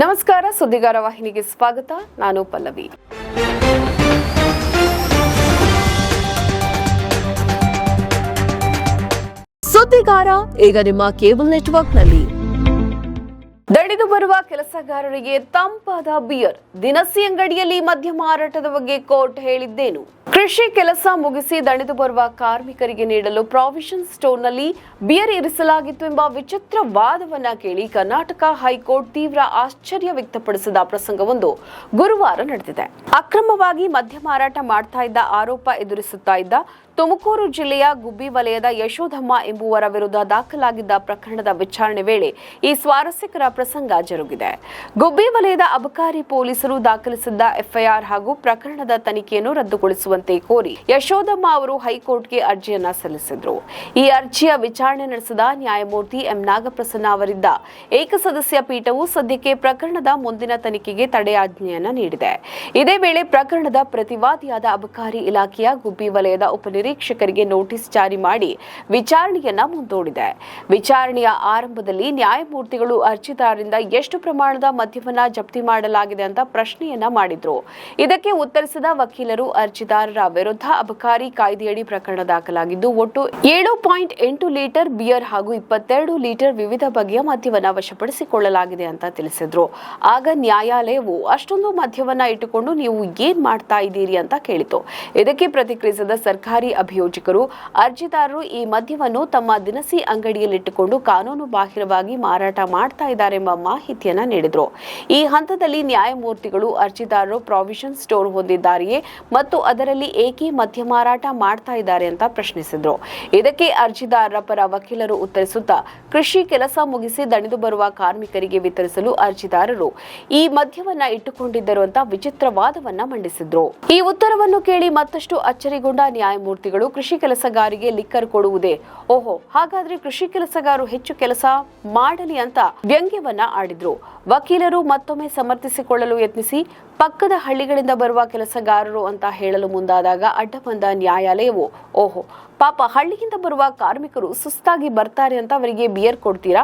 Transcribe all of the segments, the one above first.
ನಮಸ್ಕಾರ, ಸುದ್ದಿಗಾರ ವಾಹಿನಿಗೆ ಸ್ವಾಗತ. ನಾನು ಪಲ್ಲವಿ. ಸುದ್ದಿಗಾರ ಈಗ ನಿಮ್ಮ ಕೇಬಲ್ ನೆಟ್ವರ್ಕ್ನಲ್ಲಿ. ದಣಿದು ಬರುವ ಕೆಲಸಗಾರರಿಗೆ ತಂಪಾದ ಬಿಯರ್, ದಿನಸಿ ಅಂಗಡಿಯಲ್ಲಿ ಮದ್ಯ ಮಾರಾಟದ ಬಗ್ಗೆ ಕೋರ್ಟ್ ಹೇಳಿದ್ದೇನು? ಕೃಷಿ ಕೆಲಸ ಮುಗಿಸಿ ದಣಿದು ಬರುವ ಕಾರ್ಮಿಕರಿಗೆ ನೀಡಲು ಪ್ರಾವಿಷನ್ ಸ್ಟೋರ್ನಲ್ಲಿ ಬಿಯರ್ ಇರಿಸಲಾಗಿತ್ತು ಎಂಬ ವಿಚಿತ್ರ ವಾದವನ್ನ ಕೇಳಿ ಕರ್ನಾಟಕ ಹೈಕೋರ್ಟ್ ತೀವ್ರ ಆಶ್ಚರ್ಯ ವ್ಯಕ್ತಪಡಿಸಿದ ಪ್ರಸಂಗವೊಂದು ಗುರುವಾರ ನಡೆದಿದೆ. ಅಕ್ರಮವಾಗಿ ಮದ್ಯ ಮಾರಾಟ ಮಾಡ್ತಾ ಇದ್ದ ಆರೋಪ ಎದುರಿಸುತ್ತಾ ಇದ್ದ ತುಮಕೂರು ಜಿಲ್ಲೆಯ ಗುಬ್ಬಿ ವಲಯದ ಯಶೋಧಮ್ಮ ಎಂಬುವರ ವಿರುದ್ಧ ದಾಖಲಾಗಿದ್ದ ಪ್ರಕರಣದ ವಿಚಾರಣೆ ವೇಳೆ ಈ ಸ್ವಾರಸ್ಯಕರ ಪ್ರಸಂಗ ಜರುಗಿದೆ. ಗುಬ್ಬಿ ವಲಯದ ಅಬಕಾರಿ ಪೊಲೀಸರು ದಾಖಲಿಸಿದ್ದ ಎಫ್ಐಆರ್ ಹಾಗೂ ಪ್ರಕರಣದ ತನಿಖೆಯನ್ನು ರದ್ದುಗೊಳಿಸುವಂತೆ ಕೋರಿ ಯಶೋಧಮ್ಮ ಅವರು ಹೈಕೋರ್ಟ್ಗೆ ಅರ್ಜಿಯನ್ನ ಸಲ್ಲಿಸಿದ್ರು. ಈ ಅರ್ಜಿಯ ವಿಚಾರಣೆ ನಡೆಸಿದ ನ್ಯಾಯಮೂರ್ತಿ ಎಂ ನಾಗಪ್ರಸನ್ನ ಅವರಿದ್ದ ಏಕಸದಸ್ಯ ಪೀಠವು ಸದ್ಯಕ್ಕೆ ಪ್ರಕರಣದ ಮುಂದಿನ ತನಿಖೆಗೆ ತಡೆಯಾಜ್ಞೆಯನ್ನ ನೀಡಿದೆ. ಇದೇ ವೇಳೆ ಪ್ರಕರಣದ ಪ್ರತಿವಾದಿಯಾದ ಅಬಕಾರಿ ಇಲಾಖೆಯ ಗುಬ್ಬಿ ವಲಯದ ಉಪನಿರೀಕ್ಷಕರಿಗೆ ನೋಟಿಸ್ ಜಾರಿ ಮಾಡಿ ವಿಚಾರಣೆಯನ್ನ ಮುಂದೂಡಿದೆ. ವಿಚಾರಣೆಯ ಆರಂಭದಲ್ಲಿ ನ್ಯಾಯಮೂರ್ತಿಗಳು ಅರ್ಜಿದಾರರಿಂದ ಎಷ್ಟು ಪ್ರಮಾಣದ ಮದ್ಯವನ್ನ ಜಪ್ತಿ ಮಾಡಲಾಗಿದೆ ಅಂತ ಪ್ರಶ್ನೆಯನ್ನ ಮಾಡಿದ್ರು. ಇದಕ್ಕೆ ಉತ್ತರಿಸಿದ ವಕೀಲರು ಅರ್ಜಿದಾರರ ವಿರುದ್ಧ ಅಬಕಾರಿ ಕಾಯ್ದೆಯಡಿ ಪ್ರಕರಣ ದಾಖಲಾಗಿದ್ದು ಒಟ್ಟು 7.8 ಲೀಟರ್ ಬಿಯರ್ ಹಾಗೂ 22 ಲೀಟರ್ ವಿವಿಧ ಬಗೆಯ ಮದ್ಯವನ್ನ ವಶಪಡಿಸಿಕೊಳ್ಳಲಾಗಿದೆ ಅಂತ ತಿಳಿಸಿದ್ರು. ಆಗ ನ್ಯಾಯಾಲಯವು ಅಷ್ಟೊಂದು ಮದ್ಯವನ್ನ ಇಟ್ಟುಕೊಂಡು ನೀವು ಏನ್ ಮಾಡ್ತಾ ಇದ್ದೀರಿ ಅಂತ ಕೇಳಿತು. ಇದಕ್ಕೆ ಪ್ರತಿಕ್ರಿಯಿಸಿದ ಸರ್ಕಾರಿ ಅಭಿಯೋಜಕರು ಅರ್ಜಿದಾರರು ಈ ಮದ್ಯವನ್ನು ತಮ್ಮ ದಿನಸಿ ಅಂಗಡಿಯಲ್ಲಿಟ್ಟುಕೊಂಡು ಕಾನೂನು ಬಾಹಿರವಾಗಿ ಮಾರಾಟ ಮಾಡ್ತಾ ಇದ್ದಾರೆ ಎಂಬ ಮಾಹಿತಿಯನ್ನ ನೀಡಿದ್ರು. ಈ ಹಂತದಲ್ಲಿ ನ್ಯಾಯಮೂರ್ತಿಗಳು ಅರ್ಜಿದಾರರು ಪ್ರಾವಿಷನ್ ಸ್ಟೋರ್ ಹೊಂದಿದ್ದಾರೆಯೇ ಮತ್ತು ಅದರಲ್ಲಿ ಏಕೆ ಮದ್ಯ ಮಾರಾಟ ಮಾಡ್ತಾ ಇದ್ದಾರೆ ಅಂತ ಪ್ರಶ್ನಿಸಿದ್ರು. ಇದಕ್ಕೆ ಅರ್ಜಿದಾರರ ಪರ ವಕೀಲರು ಉತ್ತರಿಸುತ್ತಾ, ಕೃಷಿ ಕೆಲಸ ಮುಗಿಸಿ ದಣಿದು ಬರುವ ಕಾರ್ಮಿಕರಿಗೆ ವಿತರಿಸಲು ಅರ್ಜಿದಾರರು ಈ ಮದ್ಯವನ್ನ ಇಟ್ಟುಕೊಂಡಿದ್ದರು ಅಂತ ವಿಚಿತ್ರ ವಾದವನ್ನ ಮಂಡಿಸಿದ್ರು. ಈ ಉತ್ತರವನ್ನು ಕೇಳಿ ಮತ್ತಷ್ಟು ಅಚ್ಚರಿಗೊಂಡ ನ್ಯಾಯಮೂರ್ತಿಗಳು ಕೃಷಿ ಕೆಲಸಗಾರಿಗೆ ಲಿಕ್ಕರ್ ಕೊಡುವುದೇ? ಓಹೋ, ಹಾಗಾದ್ರೆ ಕೃಷಿ ಕೆಲಸಗಾರರು ಹೆಚ್ಚು ಕೆಲಸ ಮಾಡಲಿ ಅಂತ ವ್ಯಂಗ್ಯವನ್ನ ಆಡಿದ್ರು. ವಕೀಲರು ಮತ್ತೊಮ್ಮೆ ಸಮರ್ಥಿಸಿಕೊಳ್ಳಲು ಯತ್ನಿಸಿ ಪಕ್ಕದ ಹಳ್ಳಿಗಳಿಂದ ಬರುವ ಕೆಲಸಗಾರರು ಅಂತ ಹೇಳಲು ಮುಂದಾದಾಗ ಅಡ್ಡ ಬಂದ ನ್ಯಾಯಾಲಯವು, ಓಹೋ ಪಾಪ ಹಳ್ಳಿಯಿಂದ ಬರುವ ಕಾರ್ಮಿಕರು ಸುಸ್ತಾಗಿ ಬರ್ತಾರೆ ಅಂತ ಅವರಿಗೆ ಬಿಯರ್ ಕೊಡ್ತೀರಾ?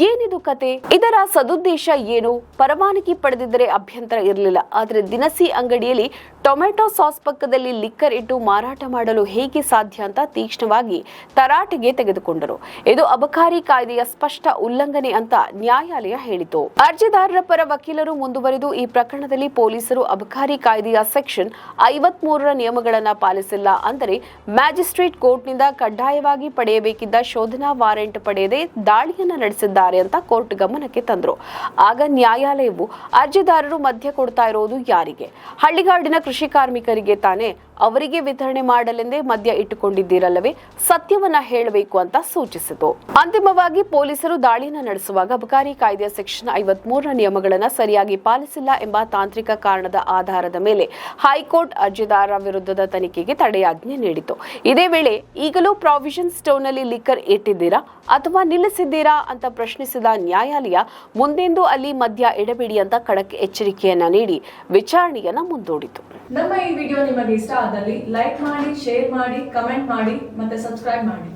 ಏನಿದು ಕತೆ? ಇದರ ಸದುದ್ದೇಶ ಏನು? ಪರವಾನಗಿ ಪಡೆದಿದ್ದರೆ ಅಭ್ಯಂತರ ಇರಲಿಲ್ಲ, ಆದ್ರೆ ದಿನಸಿ ಅಂಗಡಿಯಲ್ಲಿ ಟೊಮೆಟೊ ಸಾಸ್ ಪಕ್ಕದಲ್ಲಿ ಲಿಕ್ಕರ್ ಇಟ್ಟು ಮಾರಾಟ ಮಾಡಲು ಹೇಗೆ ಸಾಧ್ಯ ಅಂತ ತೀಕ್ಷ್ಣವಾಗಿ ತರಾಟೆಗೆ ತೆಗೆದುಕೊಂಡರು. ಇದು ಅಬಕಾರಿ ಕಾಯ್ದೆಯ ಸ್ಪಷ್ಟ ಉಲ್ಲಂಘನೆ ಅಂತ ನ್ಯಾಯಾಲಯ ಹೇಳಿತು. ಅರ್ಜಿದಾರರ ಪರ ವಕೀಲರು ಮುಂದುವರೆದು, ಈ ಪ್ರಕರಣದಲ್ಲಿ ಪೊಲೀಸರು ಅಬಕಾರಿ ಕಾಯ್ದೆಯ ಸೆಕ್ಷನ್ 53ರ ನಿಯಮಗಳನ್ನ ಪಾಲಿಸಿಲ್ಲ, ಅಂದರೆ ಮ್ಯಾಜಿಸ್ಟ್ರೇಟ್ ಕೋರ್ಟ್ನಿಂದ ಕಡ್ಡಾಯವಾಗಿ ಪಡೆಯಬೇಕಿದ್ದ ಶೋಧನಾ ವಾರೆಂಟ್ ಪಡೆಯದೆ ದಾಳಿಯನ್ನ ನಡೆಸಿದ್ದಾರೆ ಅಂತ ಕೋರ್ಟ್ ಗಮನಕ್ಕೆ ತಂದ್ರು. ಆಗ ನ್ಯಾಯಾಲಯವು, ಅರ್ಜಿದಾರರು ಮದ್ಯ ಕೊಡ್ತಾ ಇರೋದು ಯಾರಿಗೆ? ಹಳ್ಳಿಗಾಡಿನ ಕೃಷಿ ಕಾರ್ಮಿಕರಿಗೆ ತಾನೇ, ಅವರಿಗೆ ವಿತರಣೆ ಮಾಡಲೆಂದೇ ಮದ್ಯ ಇಟ್ಟುಕೊಂಡಿದ್ದೀರಲ್ಲವೇ? ಸತ್ಯವನ್ನ ಹೇಳಬೇಕು ಅಂತ ಸೂಚಿಸಿತು. ಅಂತಿಮವಾಗಿ ಪೊಲೀಸರು ದಾಳಿಯನ್ನ ನಡೆಸುವಾಗ ಅಬಕಾರಿ ಕಾಯ್ದೆಯ ಸೆಕ್ಷನ್ 53ರ ನಿಯಮಗಳನ್ನ ಸರಿಯಾಗಿ ಪಾಲಿಸಿಲ್ಲ ಎಂಬ ತಾಂತ್ರಿಕ ಕಾರಣದ ಆಧಾರದ ಮೇಲೆ ಹೈಕೋರ್ಟ್ ಅರ್ಜಿದಾರರ ವಿರುದ್ಧದ ತನಿಖೆಗೆ ತಡೆಯಾಜ್ಞೆ ನೀಡಿತು. ಇದೇ ವೇಳೆ ಈಗಲೂ ಪ್ರಾವಿಷನ್ ಸ್ಟೋರ್ನಲ್ಲಿ ಲಿಕ್ಕರ್ ಇಟ್ಟಿದ್ದೀರಾ ಅಥವಾ ನಿಲ್ಲಿಸಿದ್ದೀರಾ ಅಂತ ಪ್ರಶ್ನಿಸಿದ ನ್ಯಾಯಾಲಯ, ಮುಂದೆಂದೂ ಅಲ್ಲಿ ಮದ್ಯ ಇಡಬೇಡಿ ಅಂತ ಖಡಕ್ ಎಚ್ಚರಿಕೆಯನ್ನ ನೀಡಿ ವಿಚಾರಣೆಯನ್ನ ಮುಂದೂಡಿತು. ನಮ್ಮ ಈ ವಿಡಿಯೋ ನಿಮಗೆ ಇಷ್ಟ ಆದಲ್ಲಿ ಲೈಕ್ ಮಾಡಿ, ಶೇರ್ ಮಾಡಿ, ಕಮೆಂಟ್ ಮಾಡಿ ಮತ್ತೆ ಸಬ್ಸ್ಕ್ರೈಬ್ ಮಾಡಿ.